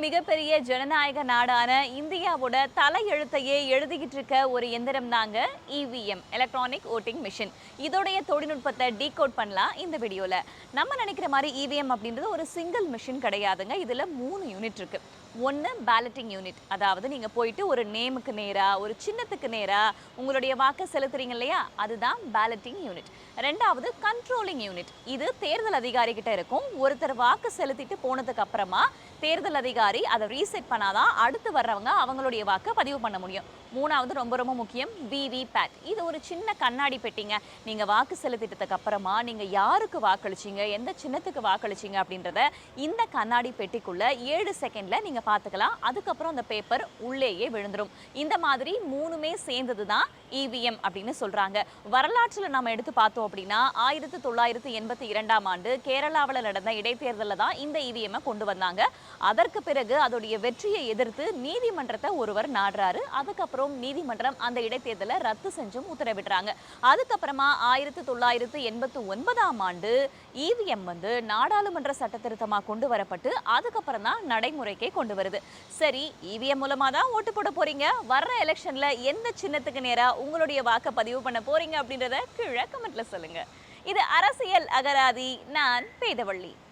மிகப்பெரிய ஜனநாயக நாடான இந்தியாவோட தலையெழுத்தையே எழுதிக்கிட்டு இருக்க ஒரு எந்திரம் தாங்க இவிஎம், எலக்ட்ரானிக் ஓட்டிங் மிஷின். இதோடைய தொழில்நுட்பத்தை டீகோட் பண்ணலாம் இந்த வீடியோல. நம்ம நினைக்கிற மாதிரி இவிஎம் அப்படின்றது ஒரு சிங்கிள் மிஷின் கிடையாதுங்க. இதுல 3 யூனிட் இருக்கு. ஒன்று பேலட்டிங் யூனிட், அதாவது நீங்கள் போயிட்டு ஒரு நேமுக்கு நேராக ஒரு சின்னத்துக்கு நேராக உங்களுடைய வாக்கை செலுத்துறீங்க இல்லையா, அதுதான் பேலட்டிங் யூனிட். ரெண்டாவது கண்ட்ரோலிங் யூனிட். இது தேர்தல் அதிகாரி கிட்ட இருக்கும். ஒருத்தர் வாக்கு செலுத்திட்டு போனதுக்கு அப்புறமா தேர்தல் அதிகாரி அதை ரீசெட் பண்ணாதான் அடுத்து வர்றவங்க அவங்களுடைய வாக்கை பதிவு பண்ண முடியும். மூணாவது ரொம்ப ரொம்ப முக்கியம், விவி பேட். இது ஒரு சின்ன கண்ணாடி பெட்டிங்க. நீங்கள் வாக்கு செலுத்திட்டதுக்கு அப்புறமா நீங்கள் யாருக்கு வாக்களிச்சிங்க, எந்த சின்னத்துக்கு வாக்களிச்சிங்க அப்படின்றத இந்த கண்ணாடி பெட்டிக்குள்ள 7 செகண்ட்ல நீங்கள் பார்த்துக்கலாம். அதுக்கப்புறம் அந்த பேப்பர் உள்ளேயே விழுந்துடும். இந்த மாதிரி மூணுமே சேர்ந்தது தான் இவிஎம் அப்படின்னு சொல்றாங்க. வரலாற்றில் நம்ம எடுத்து பார்த்தோம் அப்படின்னா 1982ஆம் ஆண்டு கேரளாவில் நடந்த இடைத்தேர்தலில் தான் இந்த இவிஎம்மை கொண்டு வந்தாங்க. அதற்கு பிறகு அதோடைய வெற்றியை எதிர்த்து நீதிமன்றத்தை ஒருவர் நாடுறாரு. அதுக்கப்புறம் நீதிமன்றம் அந்த இடைத்தேர்தலை ரத்து செஞ்சும் உத்தரவிடுறாங்க. அதுக்கப்புறமா 1989ஆம் ஆண்டு இவிஎம் நாடாளுமன்ற சட்ட திருத்தமா கொண்டு வரப்பட்டு அதுக்கப்புறம் தான் நடைமுறைக்கே கொண்டு வருது. சரி, இவிஎம் மூலமா தான் ஓட்டு போட போறீங்க. வர்ற எலெக்ஷன்ல எந்த சின்னத்துக்கு நேரா உங்களுடைய வாக்க பதிவு பண்ண போறீங்க அப்படின்றத கீழே கமெண்ட்ல சொல்லுங்க. இது அரசியல் அகராதி. நான் பேதவள்ளி.